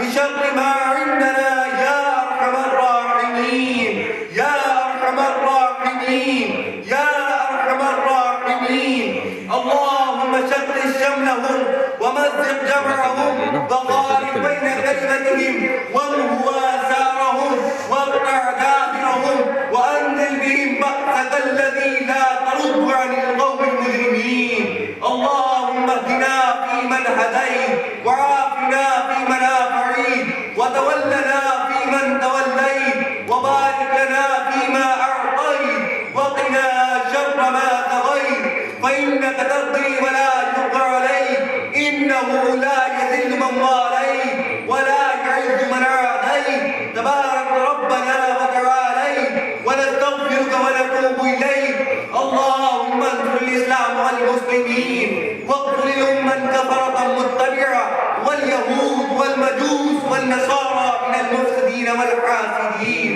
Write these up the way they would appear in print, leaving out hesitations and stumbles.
بشر ما عندنا يا أرحم الراحمين يا أرحم الراحمين يا أرحم الراحمين. اللهم شتت شملهم ومزق جمعهم وقارب بين كلمتهم وامه آثارهم واقطع دابرهم وأنزل بهم بأسك الذي لا ترد عن القوم المجرمين. اللهم اهدنا فيمن هديت وعافنا فيمن عافيت وتولنا فيمن توليت وبارك لنا فيما أعطيت وقنا شر ما قضيت فإنك تقضي ولا يقضى عليك إنه لا يذل من واليت ولا يعز من عاديت تبارك ربنا وتعاليت ونستغفرك ونتوب إليك. اللهم انصر الإسلام والمسلمين واقتل الأمة الكفرة المتبعة واليهود والمجوس والنصارى من المفسدين والحاسدين.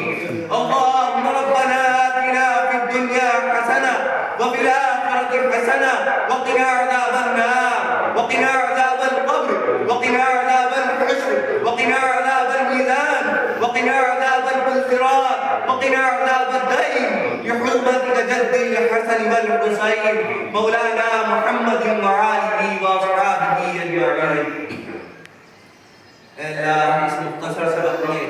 اللهم ربنا آتنا في الدنيا حسنة وفي الآخرة حسنة وقنا عذاب النار وقنا عذاب القبر وقنا عذاب الحشر وقنا عذاب الميزان وقنا عذاب الصراط وقنا عذاب الدين بحرمة جدي الحسن والحسين مولانا محمد وآله وأصحابه أجمعين. اے اللہ اس مختصر سبق میں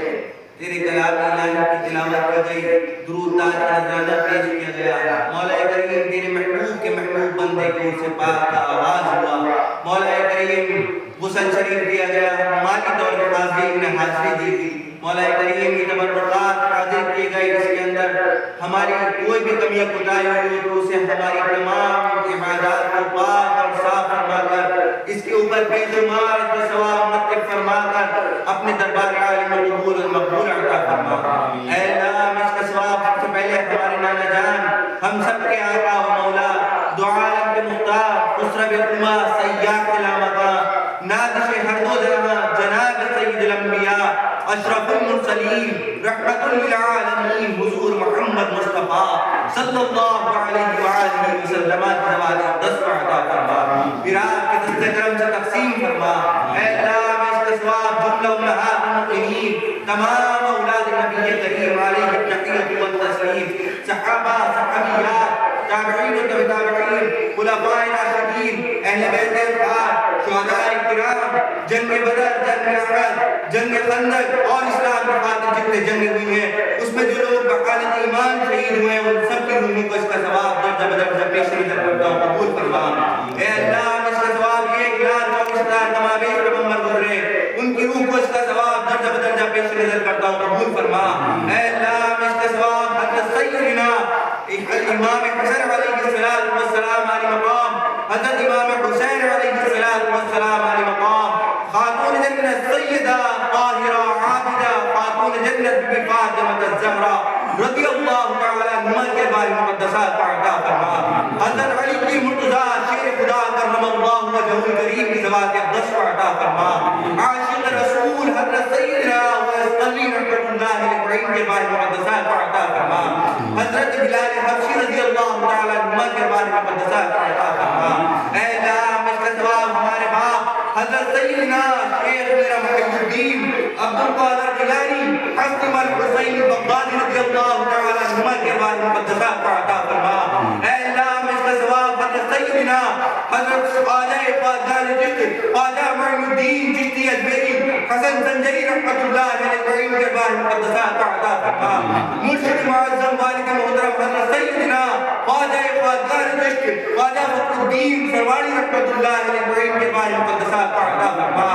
تیرے کلام الہی کی تلاوت کی گئی، درود تاج کا نذرانہ پیش کیا گیا. مولا کریم تیرے محبوب کے محبوب بندے کو سے پاک کا آواز ہوا. مولا کریم غسل شریف دیا گیا، مالی طور پر حاضرین نے حاضری دی تھی. مولا کریم کی تبرکات حاضر کیے گئے جس کے اندر ہماری کوئی بھی کمی کوتاہی ہوئی تو اسے ہماری تمام عبادات کو پاک اور صاف فرما کر اس کے اوپر بے شمار ثواب مرتب فرما کر اپنے دربار عالم قبول المقبول عطا فرما. اے اللہ اس کا ثواب سب سے پہلے ہمارے نانا جان ہم سب کے آقا و مولا دو عالم کے مختار خسرو امہ سیاح علامہ نازش ہر دو جہاں جناب سید الانبیاء اشرف المرسلین رحمت للعالمین حضور محمد مصطفیٰ صلی اللہ علیہ وآلہ وسلم زوال اقدس عطا فرما. پھر آپ کے دست کرم سے تقسیم فرما. اے اللہ اس کا ثواب جملہ امہات المؤمنین تمام اولاد نبی کریم علیہ التحیۃ والتسلیم صحابہ صحابیات تابعین و تابعین خلفاء راشدین اہل بیت اطہار شہداء کرام جنگ بدر جنگ احد جنگ خندق اور اسلام کی خاطر جتنے جنگیں ہوئی ہیں اس میں جو لوگ بحالت ایمان شہید ہوئے ہیں ان سب کی روحوں کو اس کا ثواب درجہ بدرجہ پیش نظر کرتا ہوں قبول فرما. اے اللہ اس کا ثواب یہ 1,24,000 کمابیش پیغمبر گزرے ان کی روح کو اس کا ثواب درجہ بدرجہ پیش نظر کرتا ہوں قبول فرما. اے اللہ اس کا ثواب حضرت سیدنا امام حسن علیہ السلام علی مقام حضرت امام حسین علیہ السلام علی مقام خاتون جنت سیدہ طاہرہ عابدہ خاتون جنت بی فاطمہ الزہرا رضی اللہ تعالی عنہا کے بارے مقدسات کا عطا فرما. حضرت علی کی مرتضیٰ شیر خدا کرم اللہ وجہ الکریم کی زوات اقدس کا عطا فرما. عاشق رسول حضرت سیدنا واسقلی رحمت اللہ علیہ کے بارے مقدسات کا عطا فرما. حضرت بلال حبشی رضی اللہ تعالی عنہ کے بارے مقدسات کا عطا فرما. اے اللہ اس کا ثواب ہمارے باپ حضرت سیدنا شیخ میرا محی الدین عبد القادر جیلانی حسن الحسین بغدادی رضی اللہ تعالی عنہ کے بارے مقدسات کا عطا فرما. اے اللہ اس کا ثواب حضرت سیدنا حضرت خواجہ فاضل چشتی خواجہ معین الدین چشتی اجمیری حسن زنجری رحمت اللہ علیہ کے بارے مقدسات کا عطا فرما. مرشد معظم والد محترم حضرت سیدنا خواجہ فاضل چشتی خواجہ فخر الدین سرواڑی رحمت اللہ علیہ کے بارے مقدسات کا عطا فرما.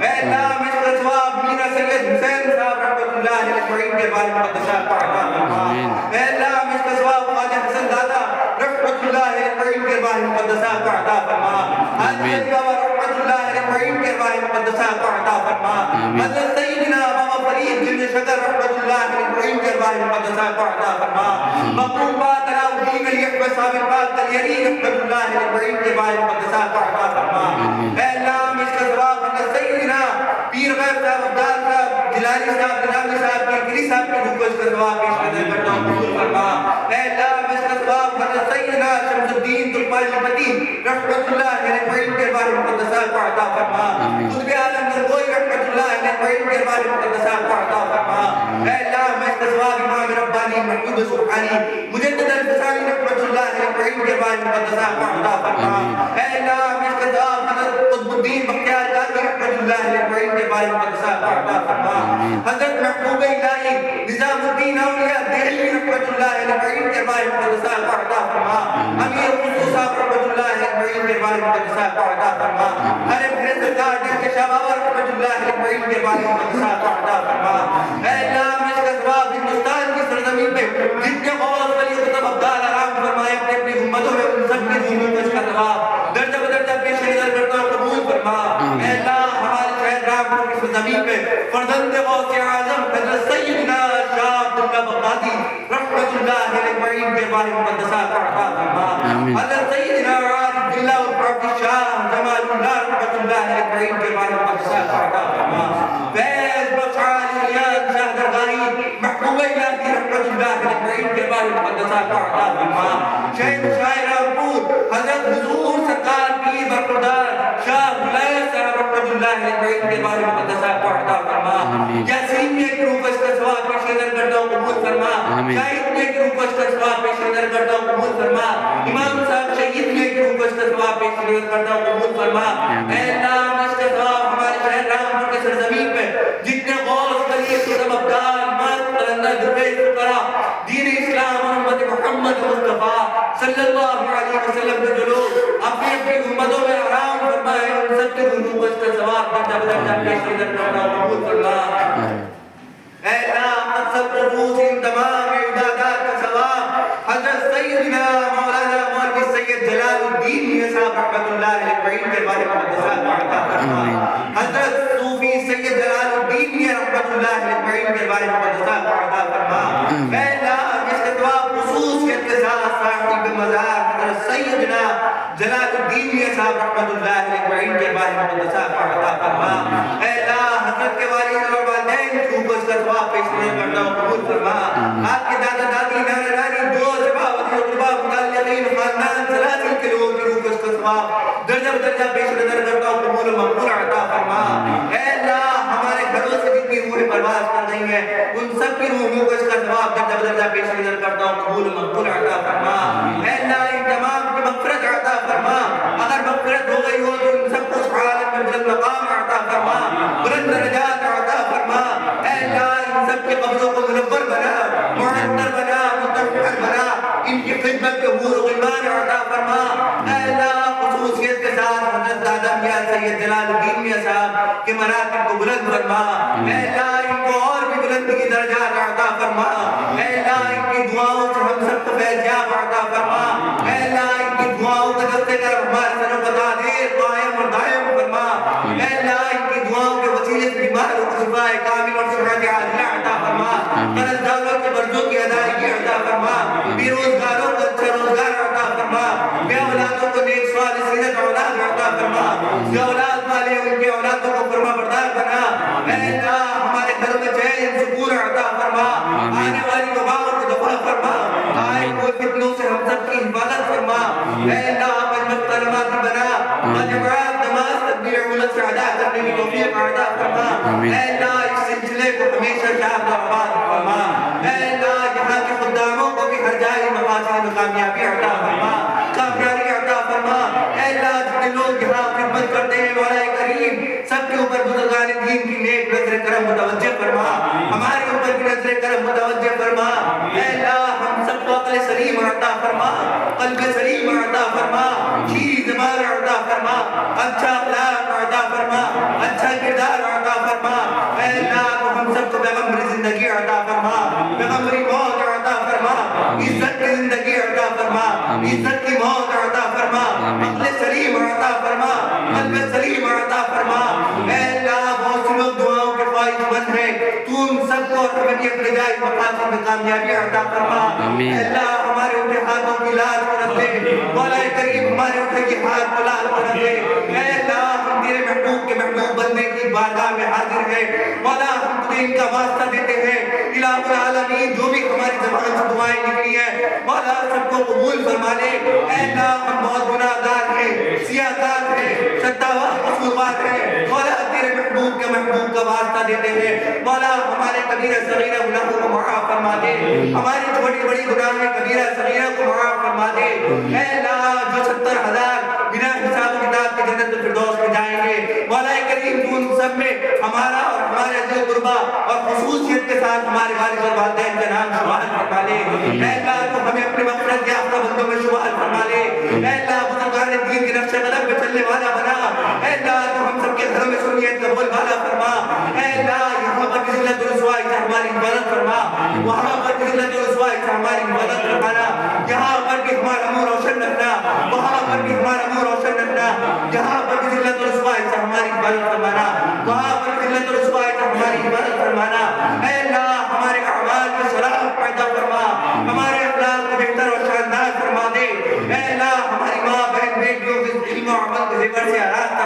اے اللہ اس کا ثواب میرا سید حسین صاحب رحمت اللہ علیہ کے بارے مقدسات کا عطا فرما. اے اللہ اس کا ثواب خواجہ حسن دادا رحمت اللہ علیہ کے بارے مقدسات کا عطا فرما. حضرت بابا رحمت اللہ علیہ کے بارے مقدسات کا عطا فرما. حضرت سیدنا بابا فرید جن شکر رحمت اللہ علیہ کے بارے مقدسات کا عطا فرما. مقبول بات علاؤ الدین علی احمد صاحب پاک تلیری رحمت اللہ علیہ کے بارے مقدسات کا عطا فرما. اے اللہ اس کا ثواب حضرت سیدنا پیر غیب صاحب عبدال صاحب جلانی صاحب جنابی صاحب کلکری صاحب کی روح کو اس کا ثواب پیش نظر کرتا ہوں قبول فرما. اے اللہ اس کا ثواب حضرت سیدنا شمس الدین ترپالی پتی رحمت اللہ علیہ کے بارے مقدسات کا عطا فرما. قطب عالم گرگوئی رحمت اللہ علیہ کے کے بارے مقدسات کو عطا فرما. اے اللہ میں اس کا ثواب امام ربانی محمود سبحانی مجدد الفسانی رحمۃ اللہ علیہ کے بارے مقدسات کو عطا فرما. اے اللہ میں اس کا ثواب حضرت قطب الدین بختیار کاکی رحمۃ اللہ علیہ کے بارے مقدسات کو عطا فرما. حضرت محبوب الہی نظام الدین اولیاء دہلوی رحمۃ اللہ علیہ کے بارے مقدسات کو عطا فرما. امیر خصوص صاحب رحمۃ اللہ علیہ کے بارے مقدسات کو عطا فرما. ارے میرے سرکار کے شاہ بابا رحمۃ اللہ علیہ کے بارے مقدسات کو عطا فرما. اے اللہ میں اس کا ثواب ہندوستان کی سرزمین پہ جتنے غوث ولی قطب ابدال آرام فرمائے اپنے اپنی امتوں میں ان سب کی روحوں کو اس کا ثواب درجہ بدرجہ پیش نظر کرتا ہوں قبول فرما. اے اللہ ہمارے شہر رامپور کی سرزمین پہ فرزند غوث اعظم حضرت سیدنا شاہ عبداللہ بغدادی رحمۃ اللہ علیہ کے بارے مقدسات کو عطا فرما. حضرت سیدنا عارف باللہ والحافظ شاہ جمال اللہ رحمۃ اللہ علیہ کے بارے مقدسات کو عطا فرما. فیض بخش عالیان شاہ درگاہی محبوب الہی رحمۃ اللہ علیہ کے بارے مقدسات کو عطا فرما. شہر شاہ رامپور حضرت حضور سرکار پیر برخوردار شاہ ملائم صاحب رحمۃ اللہ علیہ کے بارے مقدسات کو عطا فرما. یاسین میں ایک روح اس کا ثواب پیش نظر کرتا ہوں قبول فرما. شاہد میں ایک روح اس کا ثواب پیش نظر کرتا ہوں قبول فرما. امام صاحب شہید میں ایک روح اس کا ثواب پیش نظر کرتا ہوں قبول فرما. اے اللہ اس کا ثواب ہمارے شہر رامپور کے سرزمین پہ جتنے غوث ولی قطب ابدال مست قلندر درویش فقراء دین اسلام اور امت محمد مصطفیٰ صلی اللہ علیہ وسلم کے جو لوگ اپنی اپنی امتوں میں آرام فرمائے ان سب کے روحوں کو اس کا ثواب درجہ بدرجہ پیش نظر کرتا ہوں قبول فرما. اے اللہ مقصد رفوس ان تمام عبادات کا ثواب حضرت سیدنا مولانا مولوی سید جلال الدین میاں صاحب رحمۃ اللہ علیہ کے بارے مقدسات کو عطا فرما. حضرت صوفی سید جلال الدین میاں رحمۃ اللہ علیہ کے بارے مقدسات کو عطا فرما. اے اللہ اس کے ثواب خصوصیت کے ساتھ صاحب مزار حضرت سیدنا جلال الدین میاں صاحب رحمۃ اللہ علیہ کے بارے مقدسات کو عطا فرما. اے اللہ حضرت کے والد اور والدین کی روح کو اس کا ثواب پیش نظر کرتا ہوں قبول فرما. آپ کے دادا دادی نانا نانی دوست احباب اقربا متعلقین خاندان سلاسل کے لوگوں کی روح کو اس کا ثواب درجہ بدرجہ پیش نظر کرتا ہوں قبول و مقبول عطا فرما. اے اللہ ہمارے گھروں سے جتنی روحیں پرواز کر رہی ہیں ان سب کی روحوں کو اس کا ثواب درجہ بدرجہ پیش نظر کرتا ہوں قبول و مقبول عطا فرما. اے اللہ ان تمام کی مغفرت عطا فرما. اگر مغفرت ہو گئی ہو تو ان سب کو اس عالم میں بلند مقام عطا فرما بلند درجات عطا فرما. اے اللہ ان سب کے قبروں کو منور بنا معطر بنا مطہر بنا ان کی خدمت کے حور و غلمان عطا فرما. اے اللہ خصوصیت کے ساتھ حضرت دادا میاں سید جلال الدین میاں صاحب کے مراتب کو بلند فرما. اے اللہ ان کو اور بھی بلندی کی درجات عطا فرما. اے اللہ ان کی دعاؤں سے ہم سب کو فیضیاب عطا فرما. اے اللہ ان کی دعاؤں کا دستے کر ہمارے سروں کا دادیر قائم اور دائم فرما. اے اللہ ان کی دعاؤں کے وسیلے سے بیماروں کو شفائے کامل اور صحت عاجلہ عطا فرما. قرض داروں کے قرضوں کی ادائیگی عطا فرما. بے روزگاروں کو اچھا روزگار عطا فرما. بے اولادوں کو نیک صالح سیرت اولاد عطا فرما. جو اولاد والے ان کے اولادوں کو فرما بردار بنا. اے اللہ ہمارے گھروں میں چین سکون عطا فرما. آنے والی وباؤں کو دفع فرما. آئے ہوئے فتنوں سے ہم سب کی حفاظت فرما. اے اللہ مجمع نمازی بنا. مجمعات نماز تکبیر اولت سے ادا کرنے کی توفیق عطا فرما. اے اللہ اس سلسلے کو ہمیشہ شاد و آباد فرما. اے اللہ یہاں کے خداموں کو بھی ہر جائے مقاصد میں کامیابی عطا فرما کامیابی عطا فرما. اے اللہ جتنے لوگ یہاں خدمت کرتے ہیں مولا کریم سب کے اوپر بزرگان دین کی نیک نظر کرم متوجہ فرما. ہمارے اوپر بھی نظر کرم متوجہ فرما. اے اللہ ہم سب کو عقل سلیم عطا فرما قلب سلیم عطا فرما شیریں زبان عطا فرما اچھا اخلاق عطا فرما اچھا کردار عطا فرما. اے اللہ ہم سب کو پیغمبری زندگی عطا فرما پیغمبری موت عطا فرما عزت کی زندگی عطا فرما عزت کی موت عطا فرما عقل سلیم عطا فرما قلب سلیم عطا فرما. اے اللہ بہت سے لوگ دعاؤں کے خواہش مند ہیں تو ان سب کو ہمیں اپنے جائے مقاصد میں کامیابی عطا فرما. اے اللہ ہمارے اٹھے ہاتھوں کی لاز کو رکھ دے مولا کریم ہمارے اٹھے کی ہاتھ کو لاز کو رکھ دے. اے اللہ ہم تیرے محبوب کے محبوب بننے کی بارگاہ میں حاضر ہیں مولا ہم تجھے ان کا واسطہ دیتے ہیں. الہ العالمین جو بھی ہماری زبان سے دعائیں نکلی ہیں مولا سب کو قبول فرما لے. اے اللہ ہم بہت گناہ گار ہیں سیاہ کار ہیں شتاوار قصوروار ہیں مولا تیرے محبوب کے محبوب کا واسطہ واسطہ دیتے ہیں مولا ہمارے کبیرہ صغیرہ گناہوں کو معاف فرما دے ہماری چھوٹی بڑی گناہ کبیرہ صغیرہ کو معاف فرما دے اے اللہ جو 70,000 بنا حساب و کتاب کے جنت الفردوس میں جائیں گے مولا کریم تو ان سب میں ہمارا اور ہمارے عزیز قربا اور خصوصیت کے ساتھ ہمارے والد اور والدین کا نام شمار فرما لے اے اللہ تو ہمیں اپنے مغفرت یافتہ بندوں میں شمار فرما لے اے اللہ بزرگان دین کے نقش قدم پہ چلنے والا بنا اے اللہ تو ہم سب کے گھروں میں سنیت کا بول والا فرما اے اللہ یہاں پر بھی ذلت و رسوائی سے ہماری حفاظت فرما وہاں پر بھی ذلت و رسوائی سے ہماری حفاظت فرمانا یہاں پر بھی ہمارا منہ روشن رکھنا وہاں پر بھی ہمارا منہ روشن رکھنا یہاں پر بھی ذلت و رسوائی سے ہماری حفاظت فرمانا وہاں پر بھی ذلت و رسوائی سے ہماری حفاظت فرمانا